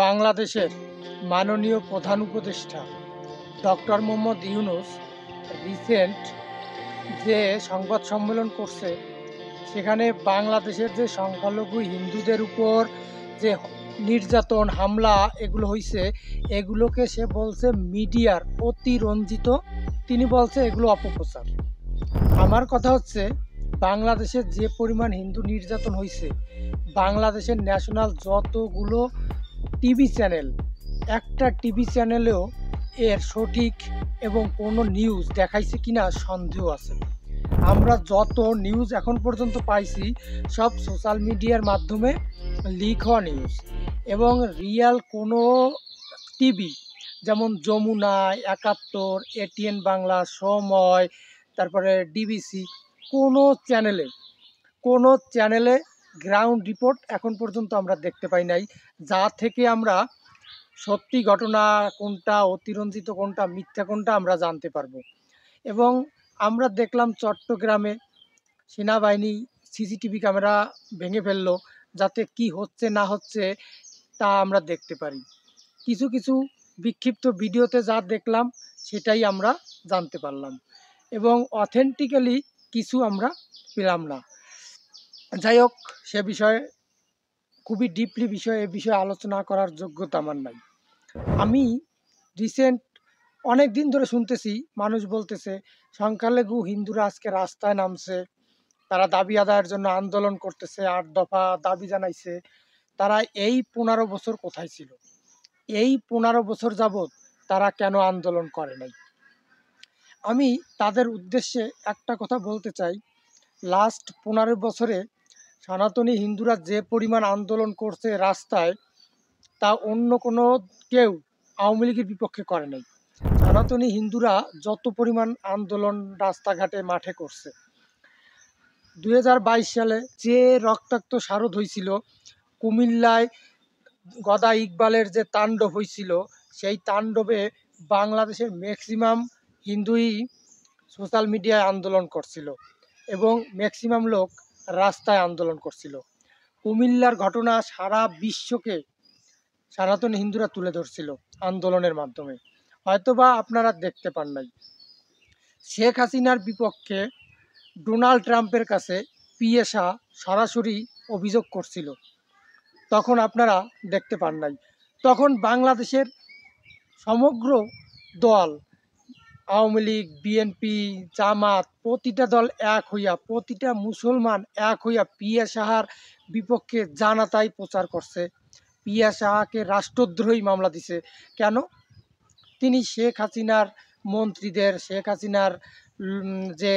বাংলাদেশের মাননীয় প্রধান উপদেষ্টা ডক্টর মোহাম্মদ ইউনূস রিসেন্ট যে সংবাদ সম্মেলন করছে, সেখানে বাংলাদেশের যে সংখ্যালঘু হিন্দুদের উপর যে নির্যাতন হামলা এগুলো হয়েছে, এগুলোকে সে বলছে মিডিয়ার অতিরঞ্জিত। তিনি বলছে এগুলো অপপ্রচার। আমার কথা হচ্ছে, বাংলাদেশের যে পরিমাণ হিন্দু নির্যাতন হয়েছে, বাংলাদেশের ন্যাশনাল যতগুলো টিভি চ্যানেল, একটা টিভি চ্যানেলেও এর সঠিক এবং কোনো নিউজ দেখাইছে কিনা সন্দেহ আছে। আমরা যত নিউজ এখন পর্যন্ত পাইছি সব সোশ্যাল মিডিয়ার মাধ্যমে লিক হওয়া নিউজ, এবং রিয়াল কোনো টিভি যেমন যমুনা, ৭১, এটিএন বাংলা, সময়, তারপরে ডিবিসি, কোনো চ্যানেলে গ্রাউন্ড রিপোর্ট এখন পর্যন্ত আমরা দেখতে পাই নাই, যা থেকে আমরা সত্যি ঘটনা কোনটা, অতিরঞ্জিত কোনটা, মিথ্যা কোনটা আমরা জানতে পারবো। এবং আমরা দেখলাম চট্টগ্রামে সেনাবাহিনী সিসিটিভি ক্যামেরা ভেঙে ফেললো, যাতে কি হচ্ছে না হচ্ছে তা আমরা দেখতে পারি। কিছু কিছু বিক্ষিপ্ত ভিডিওতে যা দেখলাম সেটাই আমরা জানতে পারলাম, এবং অথেন্টিক্যালি কিছু আমরা পেলাম না। যাই হোক, সে বিষয়ে খুবই ডিপলি এ বিষয়ে আলোচনা করার যোগ্যতা আমার নাই। আমি রিসেন্ট অনেক দিন ধরে শুনতেছি, মানুষ বলতেছে সংখ্যালঘু হিন্দুরা আজকে রাস্তায় নামছে, তারা দাবি আদায়ের জন্য আন্দোলন করতেছে, ৮ দফা দাবি জানাইছে। তারা এই 15 বছর কোথায় ছিল? এই 15 বছর যাবৎ তারা কেন আন্দোলন করে নাই? আমি তাদের উদ্দেশ্যে একটা কথা বলতে চাই, লাস্ট 15 বছরে সনাতনী হিন্দুরা যে পরিমাণ আন্দোলন করছে রাস্তায়, তা অন্য কোনো কেউ আওয়ামী লীগের বিপক্ষে করে নাই। সনাতনী হিন্দুরা যত পরিমাণ আন্দোলন রাস্তাঘাটে মাঠে করছে, 2022 সালে যে রক্তাক্ত শারদ হয়েছিল, কুমিল্লায় গদা ইকবালের যে তাণ্ডব হয়েছিল, সেই তাণ্ডবে বাংলাদেশের ম্যাক্সিমাম হিন্দুই সোশ্যাল মিডিয়ায় আন্দোলন করছিল এবং ম্যাক্সিমাম লোক রাস্তায় আন্দোলন করছিল। কুমিল্লার ঘটনা সারা বিশ্বকে সনাতনী হিন্দুরা তুলে ধরছিল আন্দোলনের মাধ্যমে। হয়তোবা আপনারা দেখতে পান নাই। শেখ হাসিনার বিপক্ষে ডোনাল্ড ট্রাম্পের কাছে পিএসা সরাসরি অভিযোগ করছিল, তখন আপনারা দেখতে পান নাই। তখন বাংলাদেশের সমগ্র দল, আওয়ামী লীগ, বিএনপি, জামাত, প্রতিটা দল এক হইয়া, প্রতিটা মুসলমান এক হইয়া পিয়া সাহার বিপক্ষে জানাতাই প্রচার করছে। পিয়া সাহাকে রাষ্ট্রদ্রোহী মামলা দিছে। কেন? তিনি শেখ হাসিনার মন্ত্রীদের, শেখ হাসিনার যে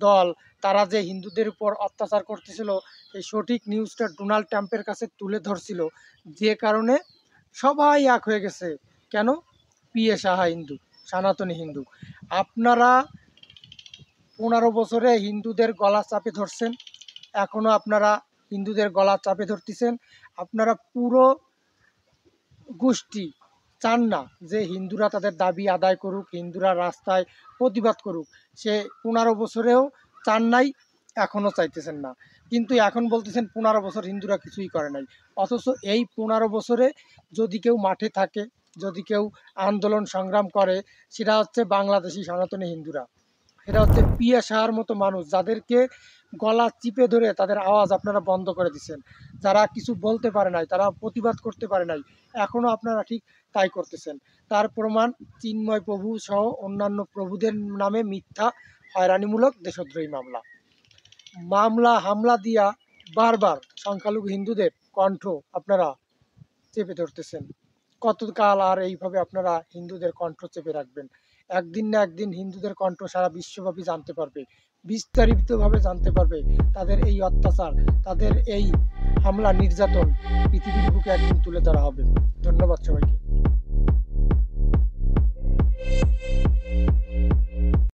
দল, তারা যে হিন্দুদের উপর অত্যাচার করতেছিল, এই সঠিক নিউজটা ডোনাল্ড ট্রাম্পের কাছে তুলে ধরছিল, যে কারণে সবাই এক হয়ে গেছে। কেন? পিএ সাহা হিন্দু, সনাতনী হিন্দু। আপনারা 15 বছরে হিন্দুদের গলা চাপে ধরছেন, এখনও আপনারা হিন্দুদের গলা চাপে ধরতেছেন। আপনারা পুরো গোষ্ঠী চান না যে হিন্দুরা তাদের দাবি আদায় করুক, হিন্দুরা রাস্তায় প্রতিবাদ করুক। সে 15 বছরেও চান নাই, এখনও চাইতেছেন না। কিন্তু এখন বলতেছেন 15 বছর হিন্দুরা কিছুই করে নাই। অথচ এই 15 বছরে যদি কেউ মাঠে থাকে, যদি কেউ আন্দোলন সংগ্রাম করে, সেটা হচ্ছে বাংলাদেশি সনাতনী হিন্দুরা। সেটা হচ্ছে পিয়া সাহার মতো মানুষ, যাদেরকে গলা চিপে ধরে তাদের আওয়াজ আপনারা বন্ধ করে দিচ্ছেন। যারা কিছু বলতে পারে নাই, তারা প্রতিবাদ করতে পারে নাই, এখনও আপনারা ঠিক তাই করতেছেন। তার প্রমাণ চিন্ময় প্রভু সহ অন্যান্য প্রভুদের নামে মিথ্যা হয়রানিমূলক দেশদ্রোহী হামলা দিয়া বারবার সংখ্যালঘু হিন্দুদের কণ্ঠ আপনারা চেপে ধরতেছেন। কতকাল আর এইভাবে আপনারা হিন্দুদের কণ্ঠ চেপে রাখবেন? একদিন না একদিন হিন্দুদের কণ্ঠ সারা বিশ্বব্যাপী জানতে পারবে, বিস্তারিতভাবে জানতে পারবে তাদের এই অত্যাচার, তাদের এই হামলা নির্যাতন পৃথিবীর বুকে একদিন তুলে ধরা হবে। ধন্যবাদ সবাইকে।